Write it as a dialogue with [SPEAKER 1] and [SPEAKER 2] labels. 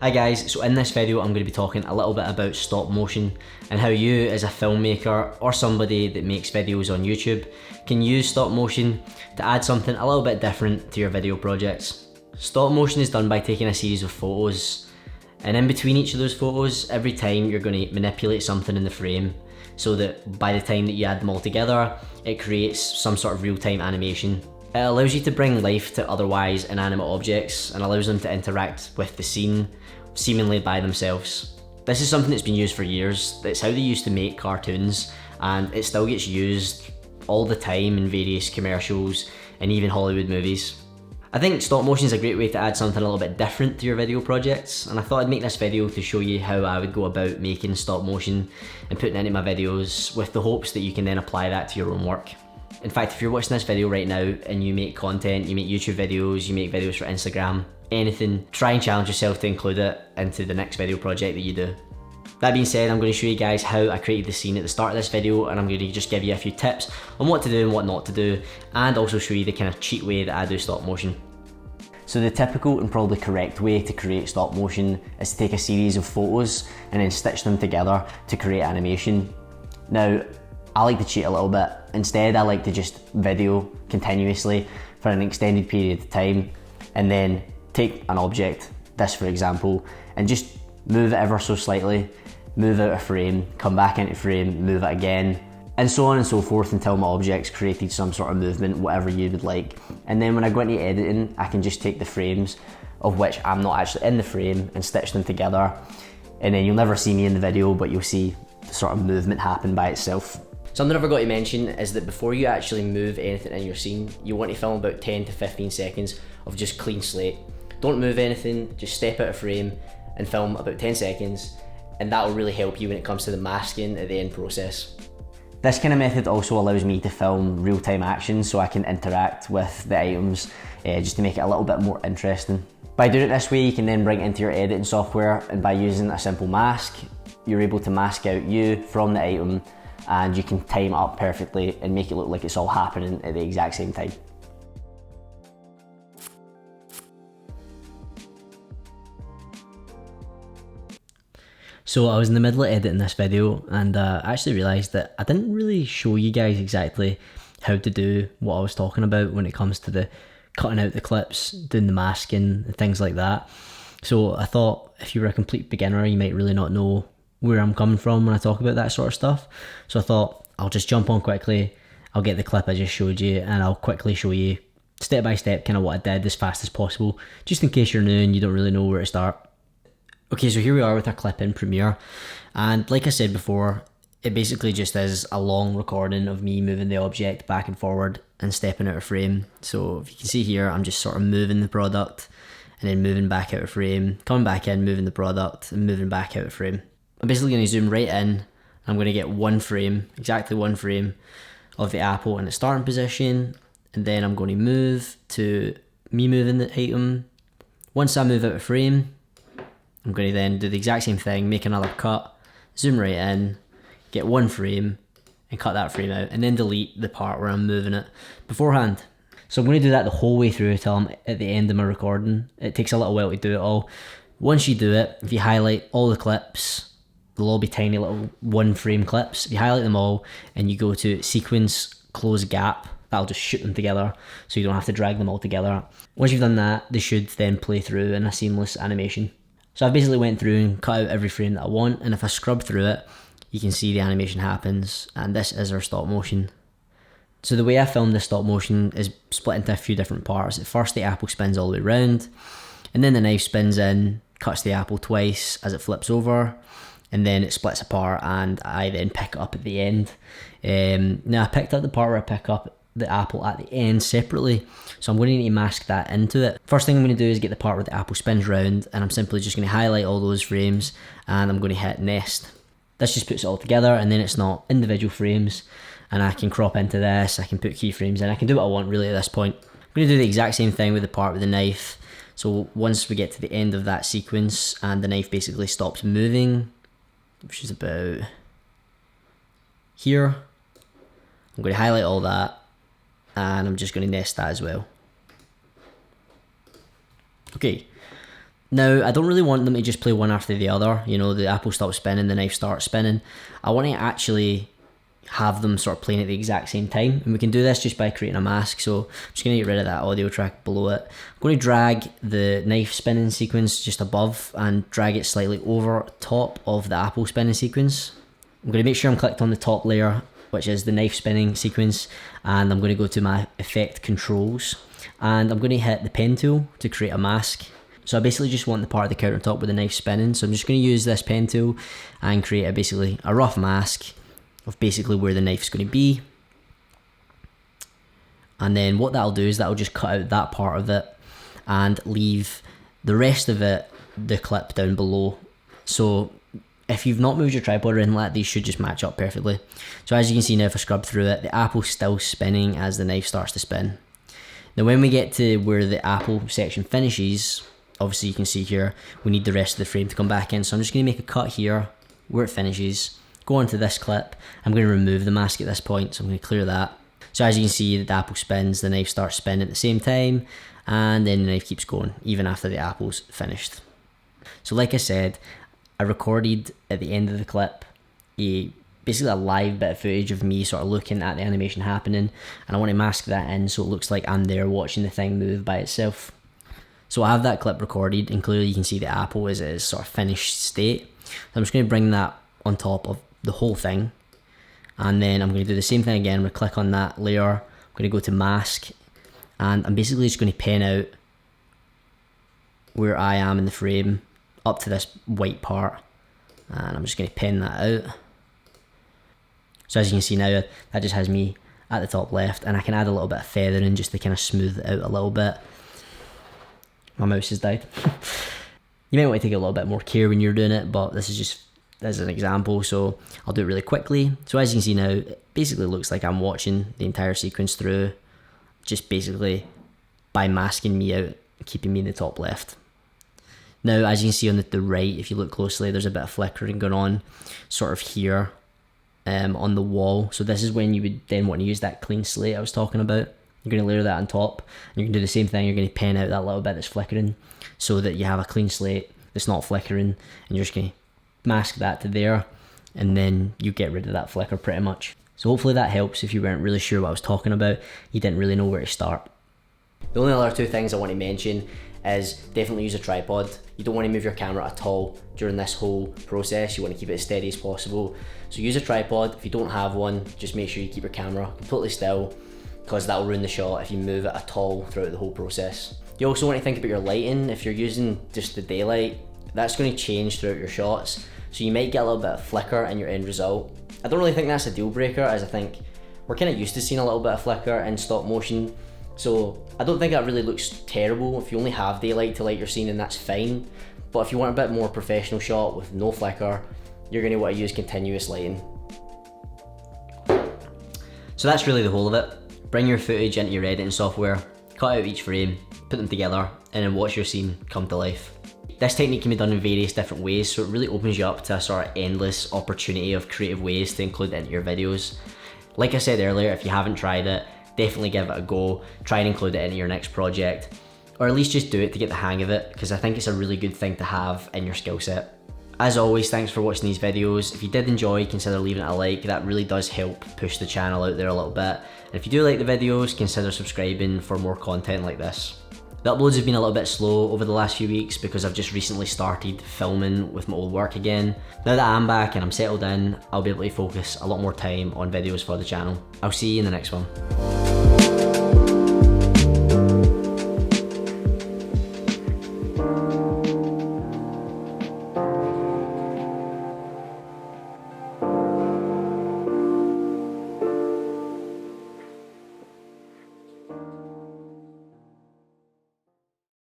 [SPEAKER 1] Hi guys, so in this video I'm going to be talking a little bit about stop motion and how you as a filmmaker or somebody that makes videos on YouTube can use stop motion to add something a little bit different to your video projects. Stop motion is done by taking a series of photos, and in between each of those photos, every time you're going to manipulate something in the frame so that by the time that you add them all together, it creates some sort of real-time animation. It allows you to bring life to otherwise inanimate objects and allows them to interact with the scene seemingly by themselves. This is something that's been used for years. It's how they used to make cartoons, and it still gets used all the time in various commercials and even Hollywood movies. I think stop motion is a great way to add something a little bit different to your video projects, and I thought I'd make this video to show you how I would go about making stop motion and putting it into my videos with the hopes that you can then apply that to your own work. In fact, if you're watching this video right now and you make content, you make YouTube videos, you make videos for Instagram, anything, try and challenge yourself to include it into the next video project that you do. That being said, I'm going to show you guys how I created the scene at the start of this video, and I'm going to just give you a few tips on what to do and what not to do, and also show you the kind of cheat way that I do stop motion. So the typical and probably correct way to create stop motion is to take a series of photos and then stitch them together to create animation. Now, I like to cheat a little bit. Instead, I like to just video continuously for an extended period of time and then take an object, this for example, and just move it ever so slightly, move out of frame, come back into frame, move it again, and so on and so forth until my object's created some sort of movement, whatever you would like. And then when I go into editing, I can just take the frames of which I'm not actually in the frame and stitch them together, and then you'll never see me in the video, but you'll see the sort of movement happen by itself. Something I forgot to mention is that before you actually move anything in your scene, you want to film about 10 to 15 seconds of just clean slate. Don't move anything, just step out of frame and film about 10 seconds, and that will really help you when it comes to the masking at the end process. This kind of method also allows me to film real-time action so I can interact with the items just to make it a little bit more interesting. By doing it this way, you can then bring it into your editing software, and by using a simple mask, you're able to mask out you from the item, and you can time it up perfectly and make it look like it's all happening at the exact same time. So I was in the middle of editing this video, and I actually realised that I didn't really show you guys exactly how to do what I was talking about when it comes to the cutting out the clips, doing the masking and things like that. So I thought if you were a complete beginner, you might really not know where I'm coming from when I talk about that sort of stuff. So I thought I'll just jump on quickly, I'll get the clip I just showed you, and I'll quickly show you step by step kind of what I did as fast as possible, just in case you're new and you don't really know where to start. Okay, so here we are with our clip in Premiere, and like I said before, it basically just is a long recording of me moving the object back and forward and stepping out of frame. So if you can see here, I'm just sort of moving the product and then moving back out of frame, coming back in, moving the product and moving back out of frame. I'm basically going to zoom right in. I'm going to get one frame, exactly one frame of the apple in its starting position, and then I'm going to move to me moving the item. Once I move out of frame, I'm going to then do the exact same thing, make another cut, zoom right in, get one frame and cut that frame out, and then delete the part where I'm moving it beforehand. So I'm going to do that the whole way through till I'm at the end of my recording. It takes a little while to do it all. Once you do it, if you highlight all the clips, they'll all be tiny little one frame clips. If you highlight them all and you go to sequence, close gap, that'll just shoot them together so you don't have to drag them all together. Once you've done that, they should then play through in a seamless animation. So I've basically went through and cut out every frame that I want, and if I scrub through it, you can see the animation happens, and this is our stop motion. So the way I filmed this stop motion is split into a few different parts. At first the apple spins all the way around, and then the knife spins in, cuts the apple twice as it flips over, and then it splits apart, and I then pick it up at the end. Now I picked up the part where I pick up the apple at the end separately, so I'm going to need to mask that into it. First thing I'm going to do is get the part where the apple spins round, and I'm simply just going to highlight all those frames, and I'm going to hit nest. This just puts it all together, and then it's not individual frames, and I can crop into this, I can put keyframes in, I can do what I want really at this point. I'm going to do the exact same thing with the part with the knife. So once we get to the end of that sequence and the knife basically stops moving, which is about here, I'm going to highlight all that, and I'm just going to nest that as well. Okay, Now, I don't really want them to just play one after the other. You know, the apple stops spinning, the knife starts spinning. I want to actually have them sort of playing at the exact same time. And we can do this just by creating a mask. So I'm just going to get rid of that audio track below it. I'm going to drag the knife spinning sequence just above and drag it slightly over top of the apple spinning sequence. I'm going to make sure I'm clicked on the top layer, which is the knife spinning sequence. And I'm going to go to my effect controls. And I'm going to hit the pen tool to create a mask. So I basically just want the part of the countertop with the knife spinning. So I'm just going to use this pen tool and create basically a rough mask of basically where the knife's going to be. And then what that'll do is that'll just cut out that part of it and leave the rest of it, the clip down below. So if you've not moved your tripod or anything like that, these should just match up perfectly. So as you can see now, if I scrub through it, the apple's still spinning as the knife starts to spin. Now when we get to where the apple section finishes, obviously you can see here, we need the rest of the frame to come back in. So I'm just going to make a cut here where it finishes, go onto this clip. I'm going to remove the mask at this point, so I'm going to clear that. So as you can see, the apple spins, the knife starts spinning at the same time, and then the knife keeps going, even after the apple's finished. So like I said, I recorded at the end of the clip basically a live bit of footage of me sort of looking at the animation happening, and I want to mask that in so it looks like I'm there watching the thing move by itself. So I have that clip recorded, and clearly you can see the apple is at its sort of finished state. So I'm just going to bring that on top of the whole thing, and then I'm going to do the same thing again. I'm going to click on that layer, I'm going to go to mask, and I'm basically just going to pen out where I am in the frame up to this white part, and I'm just going to pen that out. So as you can see now, that just has me at the top left, and I can add a little bit of feathering just to kind of smooth it out a little bit. My mouse has died. You might want to take a little bit more care when you're doing it, but this is just as an example, so I'll do it really quickly. So as you can see now, it basically looks like I'm watching the entire sequence through, just basically by masking me out, keeping me in the top left. Now, as you can see on the right, if you look closely, there's a bit of flickering going on, sort of here on the wall. So this is when you would then want to use that clean slate I was talking about. You're going to layer that on top, and you can do the same thing. You're going to pen out that little bit that's flickering so that you have a clean slate that's not flickering, and you're just going to mask that to there, and then you get rid of that flicker pretty much. So hopefully that helps if you weren't really sure what I was talking about, you didn't really know where to start. The only other two things I want to mention is definitely use a tripod. You don't want to move your camera at all during this whole process. You want to keep it as steady as possible. So use a tripod. If you don't have one, just make sure you keep your camera completely still, because that'll ruin the shot if you move it at all throughout the whole process. You also want to think about your lighting. If you're using just the daylight, that's going to change throughout your shots. So you might get a little bit of flicker in your end result. I don't really think that's a deal breaker, as I think we're kind of used to seeing a little bit of flicker in stop motion. So I don't think that really looks terrible. If you only have daylight to light your scene, then that's fine. But if you want a bit more professional shot with no flicker, you're going to want to use continuous lighting. So that's really the whole of it. Bring your footage into your editing software, cut out each frame, put them together, and then watch your scene come to life. This technique can be done in various different ways, so it really opens you up to a sort of endless opportunity of creative ways to include it into your videos. Like I said earlier, if you haven't tried it, definitely give it a go. Try and include it into your next project, or at least just do it to get the hang of it, because I think it's a really good thing to have in your skill set. As always, thanks for watching these videos. If you did enjoy, consider leaving it a like. That really does help push the channel out there a little bit. And if you do like the videos, consider subscribing for more content like this. The uploads have been a little bit slow over the last few weeks because I've just recently started filming with my old work again. Now that I'm back and I'm settled in, I'll be able to focus a lot more time on videos for the channel. I'll see you in the next one.